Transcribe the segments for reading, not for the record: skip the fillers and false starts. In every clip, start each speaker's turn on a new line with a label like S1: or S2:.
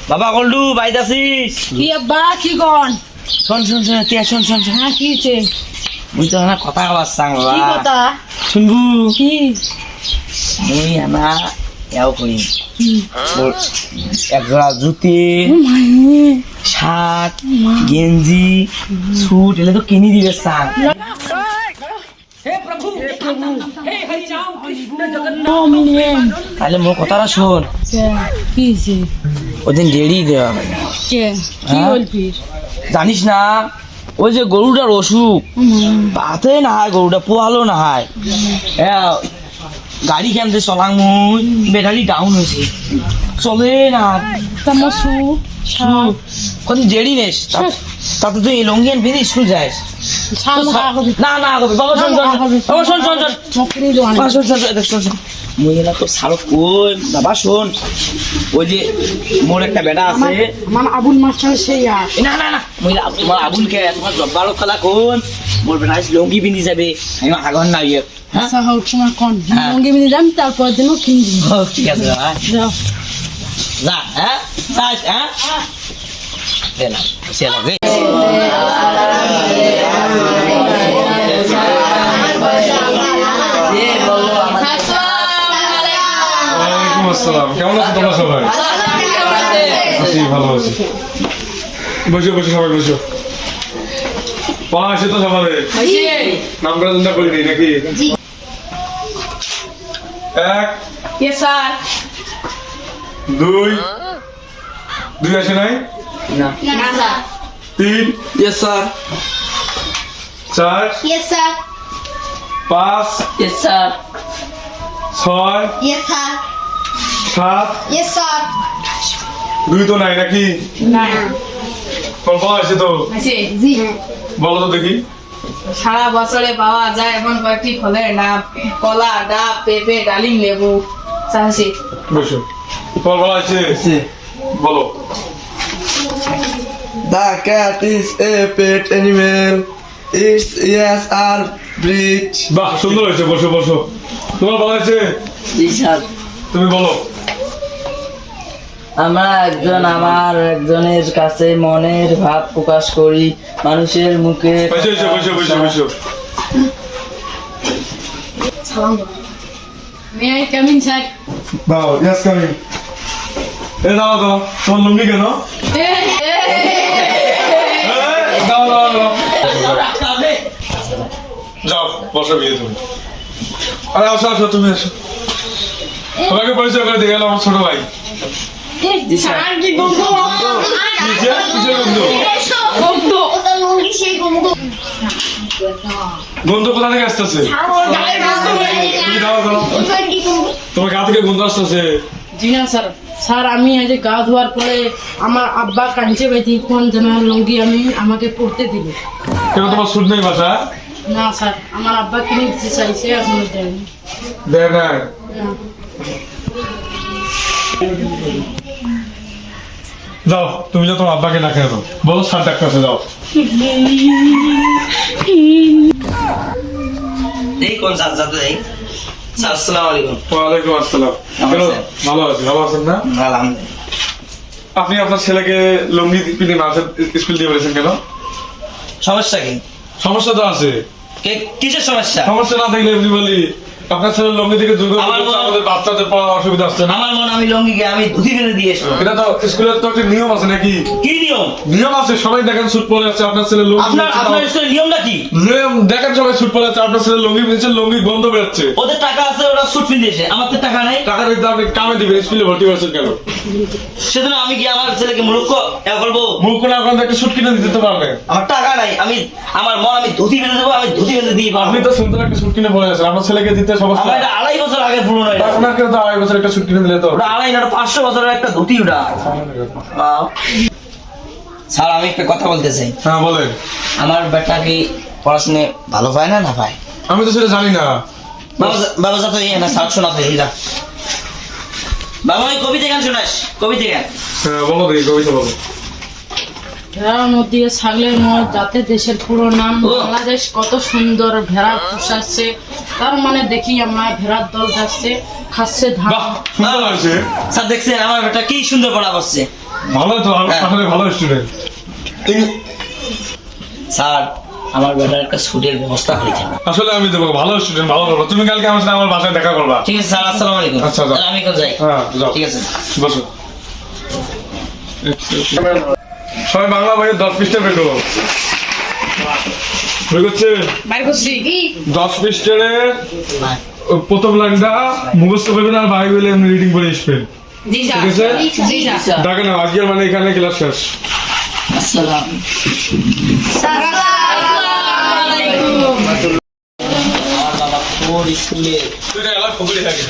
S1: বাবা কলডু বাইদাছিস
S2: কি আব্বা কি গন
S1: শোন
S2: হ্যাঁ কি হচ্ছে
S1: মুই তো না কথা আবার সাং বাবা
S2: কি কথা
S1: শুনবু
S2: কি
S1: মুই না এও করি
S2: কি
S1: একজোড়া জুতি
S2: মায়ে
S1: শার্ট গেঞ্জি স্যুট এলে তো কিনে দিবে সাং তাহলে মোর কথাটা শোন
S2: কি হচ্ছে
S1: ওদিন ডেড়ি দেওয়া হবে
S2: কে কি বলবি
S1: জানিস না ওই যে গরুটার অসুখ পাতে না হয় গরুটা পোয়ালো না হয় গাড়ি কেমতে চলাং মুই ব্যাটারি ডাউন হয়েছে চলে না
S2: তোমার সুপ
S1: কদিন দেরি নেস তাতে তুই লঙ্গি আন বেঁধে স্কুল যাস না না হবে বাবা শোন শোন বাবা শোন শোন মুই না তো সারো কই বাবা শোন ওই যে মোর একটা বেটা আছে
S2: আমার আবুল মাস্টার সেই
S1: না না না মুই তোমার আবুল কে তোমার জব্বালো খেলা কোন মোর বেটা লঙ্গি পিন্ধি যাবে আমি আগন না ইয়ে হ্যাঁ
S2: আচ্ছা হোক তোমার কোন লঙ্গি বিনি দাম তারপর দিনও কিনবি
S1: ঠিক আছে বাবা
S2: যাও
S1: যা হ্যাঁ যাস হ্যাঁ দেনা সে লাগে
S3: আসসালাম কেমন আছো তোমরা সবাই আছি ভালো আছি বসো বসো সবাই বসো পড়া আছে তো সবাই নাম করে চিন্তা করিনি নাকি এক
S2: ইয়েস স্যার
S3: দুই দুই আসে নাই
S1: না
S4: না স্যার
S3: তিন
S1: ইয়েস স্যার
S3: চার
S4: ইয়েস স্যার
S3: পাঁচ
S1: ইয়েস স্যার
S3: ছয়
S4: ইয়েস স্যার
S3: সাত
S4: ইয়েস স্যার
S3: দুই তো নাই নাকি
S2: না
S3: তোমার পড়া আছে তো
S4: জি
S3: বলো তো দেখি
S5: সারা বছরে পাওয়া যায় এমন কয়েকটি ফলের নাম কলা ডাব পেঁপে ডালিম লেবু চাষি
S3: বসো তোমার পড়া আছে বলো
S6: The cat is a pet animal. Its ears are big.
S3: বাহ সুন্দর হয়েছে বসো বসো তোমার পড়া আছে
S1: জি স্যার
S3: তুমি বলো
S1: আমরা আমার একজনের কাছে মনের ভাব প্রকাশ করি মানুষের মুখে
S3: বসো বসো বসো বসো
S2: মে আই কাম ইনসাইড
S3: দাও ইয়েস কামিং এ দাও দাও তোমার লুঙ্গি কেন দাও দাও দাও যাও বসো গিয়ে তুমি আরে আসো আসো তুমি আসো তোমাকে পরিচয় করে দিয়ে গেল আমার ছোট ভাই
S2: স্যার কি গন্ধ
S3: কিসের কিসের গন্ধ
S4: ওটা লঙ্গি সেই গন্ধ
S3: গন্ধ কোথা থেকে আসতেছে তুমি দাও দাও তোমার গা থেকে গন্ধ আসতেছে
S2: জি না স্যার স্যার আমি আজ গা ধোয়ার পরে আমার আব্বা কাঞ্চে বেঁধে কোন যেন লঙ্গি আমাকে পড়তে দিল
S3: কেন তোমার সুট নেই বাসা
S2: না স্যার আমার আব্বা কিনে দিতে চাইছে এখনো দেয়নি
S3: দেখ না
S2: না।
S3: যাও তুমি যা তোমার আব্বাকে না খেয়ে দাও বলো স্যার ডাক্তার যাও
S1: এই কোন স্যার যাতে এই স্যার আসসালামু আলাইকুম
S3: ওয়ালাইকুম আসসালাম কেন ভালো আছি ভালো আছেন না
S1: আলহামদুলিল্লাহ
S3: আপনি আপনার ছেলেকে লুঙ্গি পিনে নাচের স্কুল দিয়ে বলেছেন কেন
S1: সমস্যা কি
S3: সমস্যা তো আছে
S1: কিসের সমস্যা
S3: সমস্যা না থাকলে এমনি বলি আপনার ছেলে লুঙ্গি থেকে যুগ
S1: আমার মনে-
S3: আমাদের বাচ্চাদের পড়ার অসুবিধা আসছে না
S1: আমার মনে আমি লঙ্গিকে আমি ধুতি বেঁধে দিয়ে এসবো
S3: এটা তো স্কুলের তো একটা নিয়ম আছে নাকি
S1: কি নিয়ম
S3: নিয়ম আছে সবাই দেখেন স্যুট পরে আছে আপনার ছেলে লুঙ্গি
S1: আপনার আপনার স্কুলের নিয়মটা কি
S3: নিয়ম দেখেন সবাই স্যুট পরে আছে আপনার ছেলে লুঙ্গি পিনছে লুঙ্গি গন্ধ বেরোচ্ছে
S1: ওদের টাকা আছে ওরা স্যুট পিন্ধিয়েছে আমার তো টাকা নাই
S3: টাকা দিতে আপনি কামে দিবেন স্কুলে ভর্তি হয়েছেন কেন
S1: সেজন্য আমি কি আমার ছেলেকে মূর্খ বলবো
S3: মুখ করে আপনার একটা স্যুট কিনে দিতে পারবেন
S1: আমার টাকা নাই আমি আমার মন আমি ধুতি বেঁধে দেবো আমি ধুতি বেঁধে দিয়ে পারবো
S3: আপনি তো সুন্দর একটা স্যুট কিনে পরে আছেন আপনার ছেলেকে দিতে সমস্যা
S1: আমার এটা 2.5 বছর আগে পুরনো এটা
S3: ওনাকে তো 2.5 বছর একটা স্যুট কিনে দিলে তো
S1: ওটা 2.5 না 500 বছরের একটা ধুতি ওটা স্যার আমি একটা কথা বলতে চাই
S3: হ্যাঁ বলেন
S1: আমার বেটা কি পড়াশোনা ভালো পায় না পায়
S3: আমি তো সেটা জানি না
S1: বাবা যা তো এই না সাউন্ড শোনাতে হীরা বাবা ওই কবিতা গান শোনাস কবিতা গান
S3: হ্যাঁ বলো দেখি কবিতা বলো
S2: ভেড়ার মধ্যে ছাগলের মত যাতে দেশের পুরো নাম
S1: ও।
S2: বাংলাদেশ কত সুন্দর ভেড়া পোষাচ্ছে তার মানে দেখি আমরা ভেড়ার দল যাচ্ছে খাচ্ছে ধান
S3: বাহ সুন্দর লাগছে
S1: স্যার দেখছেন আমার বেটা কি সুন্দর পড়া করছে
S3: ভালো তো আসলে ভালো স্টুডেন্ট।
S1: স্যার আমার বেটার একটা ছুটির ব্যবস্থা করেছেন।
S3: আসলে আমি দেবো ভালো স্টুডেন্ট, ভালো করবো। তুমি কালকে আমার সাথে আমার বাসায় দেখা করবা।
S1: ঠিক আছে স্যার, আসসালামু আলাইকুম।
S3: আচ্ছা, যাও।
S1: তাহলে আমি এখন যাই।
S3: হ্যাঁ যাও,
S1: ঠিক আছে।
S3: বসো। সবাই বাংলা বইয়ের 10 পৃষ্ঠা বের করো। বের করছে?
S5: বাইর করছি
S3: 10 পৃষ্ঠার প্রথম লাইনটা মুখস্থ করবেন আর বাইরে গেলে এমনি রিডিং করে আসবেন।
S5: জি স্যার।
S3: ঠিক আছে?
S5: জি স্যার।
S3: দেখেন আজকের মানে এখানে ক্লাস শেষ।
S1: আসসালাম। আমার বাবা তোর স্কুলে
S3: তুই এলা খবরই থাকে।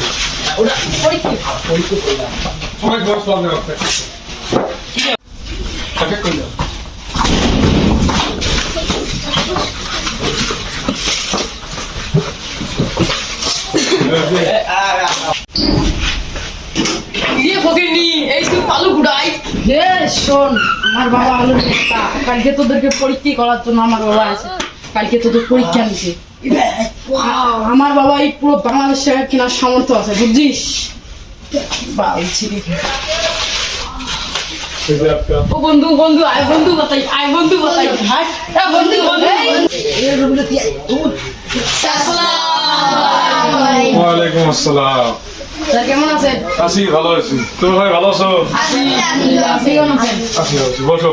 S1: ওটা পরীক্ষা করলাম।
S3: সবাই ক্লাস করতে হবে। থাকে কই দাও।
S5: ইয়ে ফকিরনি এই তুই পালু গুড়াই।
S2: এ শোন, আমার বাবা হলো নেতা। কালকে তোদেরকে পরীক্ষা করার জন্য আমার বাবা আছে। কালকে তোদের পরীক্ষা নিছে। আমার বাবা এই পুরো বাংলাদেশে কেনার সামর্থ্য আছে, বুঝছিস? বলছি ও বন্ধু বন্ধু আয় বন্ধু বাতাই, আয় বন্ধু বাতাই, হাট বন্ধু বন্ধু।
S3: ওয়ালাইকুম আসসালাম।
S2: স্যার কেমন আছেন?
S3: আছি, ভালো আছি। তুমি ভাই ভালো আছো?
S2: আপনি কেমন আছেন?
S3: আছি আছি, বসো।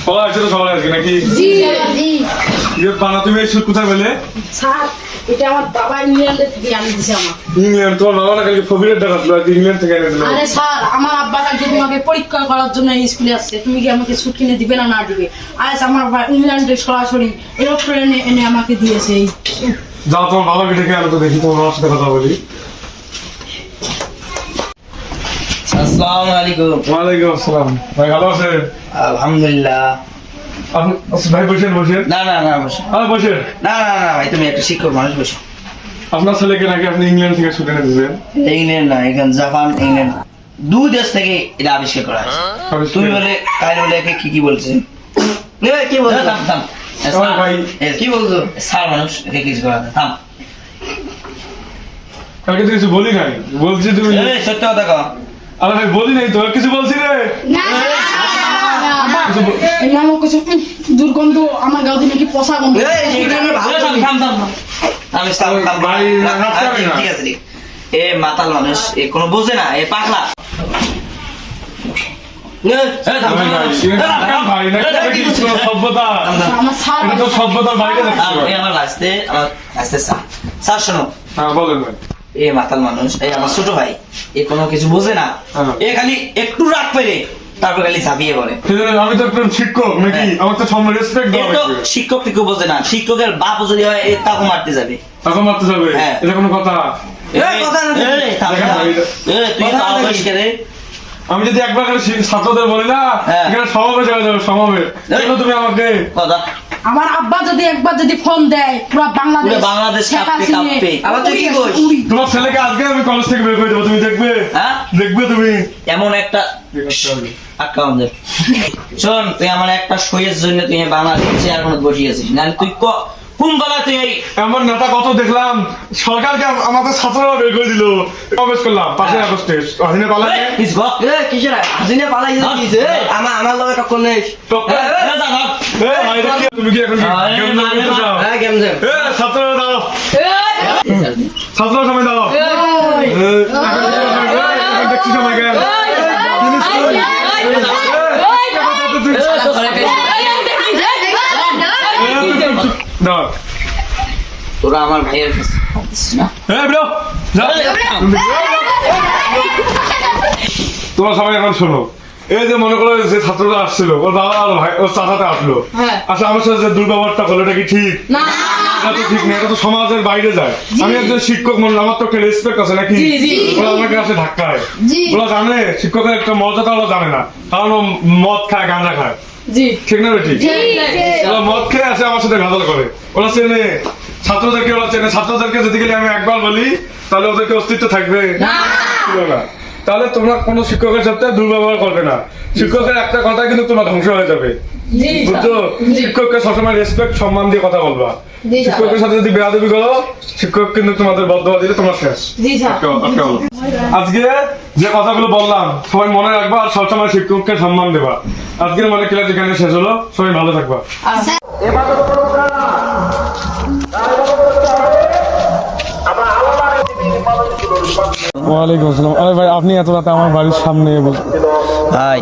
S3: সবাই আছে তো, সবাই আজকে নাকি?
S2: জি জি
S3: ইয়ে বানা, তুমি এই সুদ কোথায় পেলে?
S2: স্যার, এটা আমার বাবা ইংল্যান্ডে থেকে আনি দিছে আমার।
S3: ইংল্যান্ড? তোমার বাবা না কালকে ফবিরের দেখাচ্ছিল, আজ ইংল্যান্ড থেকে এনে দিল।
S2: আরে স্যার, আমার আব্বা কালকে তোমাকে পরীক্ষা করার জন্য এই স্কুলে আসছে। তুমি কি আমাকে ছুটি কিনে দিবে না না দিবে? আজ আমার ভাই ইংল্যান্ডে সরাসরি এরোপ্লেনে এনে আমাকে দিয়েছে এই।
S3: যাও তোমার বাবাকে ডেকে আনো তো, দেখি তোমার বাবার সাথে কথা বলি।
S1: আসসালামু আলাইকুম।
S3: ওয়ালাইকুম আসসালাম। ভাই ভালো আছেন?
S1: আলহামদুলিল্লাহ।
S3: আপনি ভাই বসেন বসেন।
S1: না না না বসো।
S3: হ্যাঁ বসেন।
S1: না না না ভাই, তুমি একটা শিক্ষক মানুষ, বসো।
S3: আপনার ছেলেকে নাকি আপনি ইংল্যান্ড থেকে ছুটে এনে দিবেন?
S1: ইংল্যান্ড না, এখানে জাপান, ইংল্যান্ড দু দেশ থেকে এটা আবিষ্কার করা হয়েছে। তুমি বলে কাইল বলে একে কি কি বলছে? কি বলছো? থাম থাম।
S3: আমার ভাই
S1: কি বলছো? স্যার মানুষ, একে কিছু করা যায়। থাম।
S3: কালকে তো কিছু বলি নাই, বলছি তুমি।
S1: এই সত্য কথা কও।
S3: আরে ভাই বলি নাই তো, কিছু বলছি রে।
S2: এই নামক কিছু দুর্গন্ধ আমার গাঁদে নাকি পচা গন্ধ।
S1: এই এটা আমি ভালো থাম থাম থাম। আমি সালাম থাম
S3: ভাই, রাখতে হবে না।
S1: ঠিক আছে ঠিক। এ মাতাল মানুষ, এ কোনো বোঝে না, এ পাগলা।
S3: ভাই ভাই নাকি এটা কি কোনো সভ্যতা?
S2: আমার স্যার
S3: এটা তো সভ্যতার বাইরে যাচ্ছে ভাই।
S1: আমার আসতে স্যার। স্যার শোনো,
S3: হ্যাঁ বলেন ভাই।
S1: এ মাতাল মানুষ, এই আমার ছোট ভাই, এ কোনো কিছু বোঝে না।
S3: হ্যাঁ।
S1: এ খালি একটু রাগ পেলে তারপর খালি ঝাঁপিয়ে পড়ে।
S3: সেজন্য আমি তো একজন শিক্ষক নাকি,
S1: হ্যাঁ।
S3: আমার তো সম্মান রেসপেক্ট
S1: এ
S3: দেওয়া
S1: তো
S3: লাগবে।
S1: শিক্ষক টিকু বোঝে না, শিক্ষকের বাপ যদি হয় এ তাকে মারতে যাবে।
S3: এখন মারতে যাবে?
S1: হ্যাঁ।
S3: এটা কোনো কথা?
S1: কথা না,
S3: দেখেন ভাই,
S1: তুই
S6: কথা
S1: তাও
S6: নাকি?
S1: বলিস কে রে?
S3: আমি যদি একবার খালি ছাত্রদের বলি না,
S1: হ্যাঁ।
S3: এখানে সমাবেশ হয়ে যাবে, সমাবেশ। কেন তুমি আমাকে?
S1: কথা
S2: আমার আব্বা যদি একবার যদি ফোন দেয় পুরো বাংলাদেশ
S1: পুরো বাংলাদেশ
S2: শেখ
S1: কাঁপতে
S2: হাসিনা
S1: কাঁপতে।
S6: আবার তুই কি করিস?
S2: উড়ি।
S3: তোমার ছেলেকে আজকে আমি কলেজ থেকে বের করে দেবো, তুমি দেখবে?
S1: হ্যাঁ?
S3: দেখবে তুমি?
S1: এমন একটা আক্রান্ত। শোন, তুই আমার একটা সইয়ের জন্য তুই বাংলাদেশে আর কোনো বসিয়েছিস না, তুই কোন গলা তুই এই
S3: এমন নেতা কত দেখলাম, সরকারকে আমাদের ছাত্ররা বের করে দিল। সমাবেশ করলাম 5ই আগস্টে, হাসিনা পালায়।
S1: কিস গো?
S6: কিসের হাসিনা পালাই দিয়েছে? আমার লগে টক্কর নেই।
S3: তুমি কি এখন গেম খেলতে চাও?
S6: হ্যাঁ গেম জেম।
S3: ছাত্ররা দাও, ছাত্ররা সময় দাও। এখন দেখছি সময় গেল। দাও।
S1: তোরা আমার ভাইয়ের কাছে না।
S3: তোমরা সবাই এখন শোনো, এই যে মনে করো যে ছাত্ররা আসছিল, ওর বাবা আর ভাই ওর চাচাতে আসলো।
S5: হ্যাঁ।
S3: আচ্ছা আমার সাথে যে দুর্ব্যবহারটা হলো, এটা কি ঠিক?
S5: না
S3: এটা তো ঠিক না, এটা তো সমাজের বাইরে যায়। আমি একজন শিক্ষক মনে, আমার তো একটা রেসপেক্ট আছে নাকি?
S5: জি, জি।
S3: ওরা আমাকে কাছে ধাক্কায়। ওরা জানে শিক্ষকের একটা মর্যাদা ওরা জানে না, কারণ ও মদ খায়, গাঁজা খায়।
S5: জি
S3: ঠিক না বেটি? ওরা মদ খেয়ে আসে আমার সাথে গাঁজা করে। ওরা চেনে ছাত্রদেরকে, ওরা চেনে ছাত্রদেরকে। যদি গেলে আমি একবার বলি তাহলে ওদেরকে অস্তিত্ব থাকবে না। তাহলে তোমরা কোনো শিক্ষকের সাথে দুর্ব্যবহার করবে না। শিক্ষকের একটা কথা কিন্তু তোমরা ধ্বংস হয়ে যাবে, বুঝছো? শিক্ষককে সবসময় রেসপেক্ট সম্মান দিয়ে কথা বলবা।
S5: জি স্যার
S3: শিক্ষকের সাথে যদি বেয়াদবি করো শিক্ষক কিন্তু তোমাদের বদদোয়া দিলে তোমার শেষ।
S5: জি স্যার
S3: আজকে বলো। আজকে যে কথাগুলো বললাম সবাই মনে রাখবা আর সবসময় শিক্ষককে সম্মান দেবা। আজকের মানে ক্লাস এখানে শেষ হলো, সবাই ভালো থাকবা। ওয়ালাইকুম আসসালাম। আরে ভাই আপনি এত রাতে আমার বাড়ির সামনে
S1: ভাই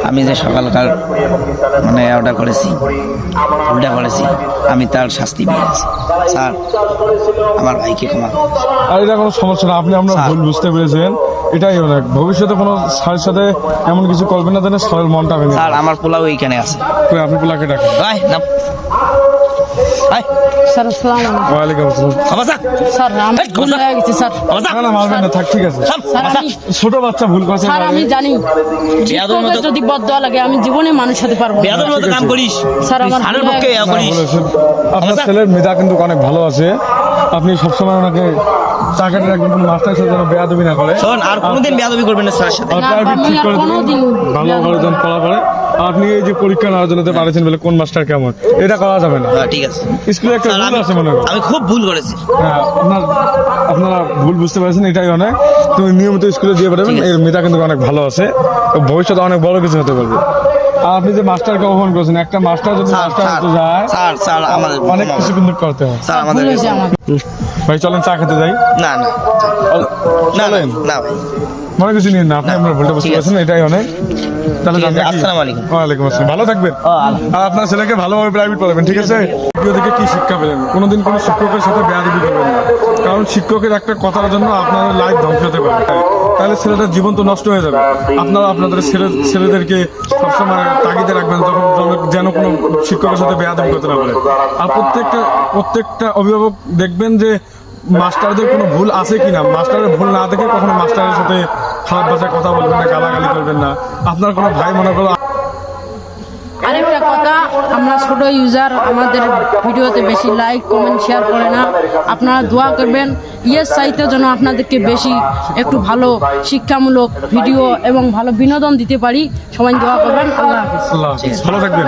S1: আমি যে সকালকার মানে ওটা করেছি, ভুলটা করেছি, আমি তার শাস্তি পেয়েছি স্যার, আমার ভাইকে ক্ষমা করুন।
S3: আর এটা কোনো সমস্যা না, আপনি আপনার ভুল বুঝতে পেরেছেন, এটাই অনেক। ভবিষ্যতে কোনো স্যারের সাথে এমন কিছু করবেন না যেন স্যারের মনটা ভেঙে যায়।
S1: স্যার আমার পোলাও এইখানে আছে,
S3: কই আপনি পোলাকে ডাকেন।
S1: ভাই নাম ভাই
S2: স্যার আসসালামু আলাইকুম।
S3: ওয়ালাইকুম আসসালাম।
S1: ক্ষমা
S2: স্যার আমি ভুল হয়ে গেছে স্যার।
S3: না না মারবেন না, থাক ঠিক আছে।
S2: স্যার আমি
S3: ছোট বাচ্চা ভুল করছে।
S2: স্যার আমি জানি
S1: বেয়াদবের
S2: শিক্ষকের
S1: মতো-
S2: যদি বদদোয়া লাগে আমি জীবনে মানুষ হতে পারবো না।
S1: বেয়াদবের মতো কাম করিস
S2: স্যার, আমার
S1: স্যারের
S2: ভুল
S1: পক্ষে
S2: হয়ে
S1: ইয়া
S3: না,
S1: করিস।
S3: বলেছেন। আপনার
S1: আচ্ছা।
S3: ছেলের মেধা কিন্তু অনেক ভালো আছে, আপনি সবসময় ওনাকে চাকরি রাখবেন, কোনো মাস্টারের সাথে যেন বেয়াদবি না করে।
S1: শোন আর কোনোদিন বেয়াদবি করবেন না স্যারের সাথে।
S3: আর
S2: না,
S3: প্রাইভেট
S2: আমি
S3: ঠিক
S2: আর
S3: করে
S2: কোনোদিন
S3: দিবেন, ভালো করে যেন পড়া পড়ে। আপনি এই যে পরীক্ষা নেওয়ার জন্য পারেছেন বলে কোন মাস্টার কেমন, এটা করা যাবে না।
S1: হ্যাঁ, ঠিক আছে
S3: স্কুলে একটা
S1: স্যার,
S3: রুল আছে মনে করো।
S1: আমি খুব ভুল করেছি।
S3: হ্যাঁ আপনারা ভুল বুঝতে পারছেন, এটাই অনেক। তুমি নিয়মিত স্কুলে দিয়ে পারবেন, এর মেধা কিন্তু অনেক ভালো আছে, ও ভবিষ্যতে অনেক বড় কিছু হতে পারবে। আর আপনি যে মাস্টারকে অপমান করেছেন, একটা মাস্টার যদি
S1: স্যার
S3: মাস্টার
S1: স্যার
S3: হতে যায়
S1: স্যার স্যার আমাদের
S3: অনেক কিছু কিন্তু করতে হয়।
S1: স্যার আমাদের
S2: ভুল হয়েছে আমার।
S3: ভাই চলেন চা খেতে যাই।
S1: না না না
S3: চলেন,
S1: না ভাই
S3: মনে কিছু নিন না, আপনি আপনার ভুলটা বুঝতে
S1: ঠিক আছে।
S3: পারছেন, এটাই অনেক। তাহলে
S1: ঠিক আছে,
S3: যান নাকি?
S1: আসসালামু আলাইকুম।
S3: ওয়ালাইকুম আসসালাম, ভালো থাকবেন।
S1: আল্লাহ।
S3: আর আপনার ছেলেকে ভালোভাবে প্রাইভেট পড়াবেন, ঠিক আছে? ভিডিও থেকে কি শিক্ষা পেলেন? কোনোদিন কোনো শিক্ষকের সাথে বেয়াদবি করবেন না, কারণ শিক্ষকের একটা কথার জন্য আপনার লাইফ ধ্বংস হতে পারে, তাহলে ছেলেটার জীবন তো নষ্ট হয়ে যাবে। আপনারা আপনাদের ছেলেদেরকে সবসময় তাগিদে রাখবেন যেন কোনো শিক্ষকের সাথে বেয়াদবি করতে না পারে। আর প্রত্যেকটা অভিভাবক দেখবেন যে মাস্টারদের কোনো ভুল আছে কিনা, মাস্টারের ভুল না দেখে কখনো মাস্টারের সাথে খারাপ ভাষায় কথা বলবেন না, গালাগালি করবেন না। আপনার কোনো ভাই মনে করো
S2: আরেকটা কথা, আমরা ছোট ইউজার, আমাদের ভিডিওতে বেশি লাইক কমেন্ট শেয়ার করে না। আপনারা দোয়া করবেন ইয়েস চাইতে যেন আপনাদেরকে বেশি একটু ভালো শিক্ষামূলক ভিডিও এবং ভালো বিনোদন দিতে পারি। সবাই দোয়া করবেন। আল্লাহ হাফেজ।
S3: আল্লাহ হাফেজ, ভালো থাকবেন।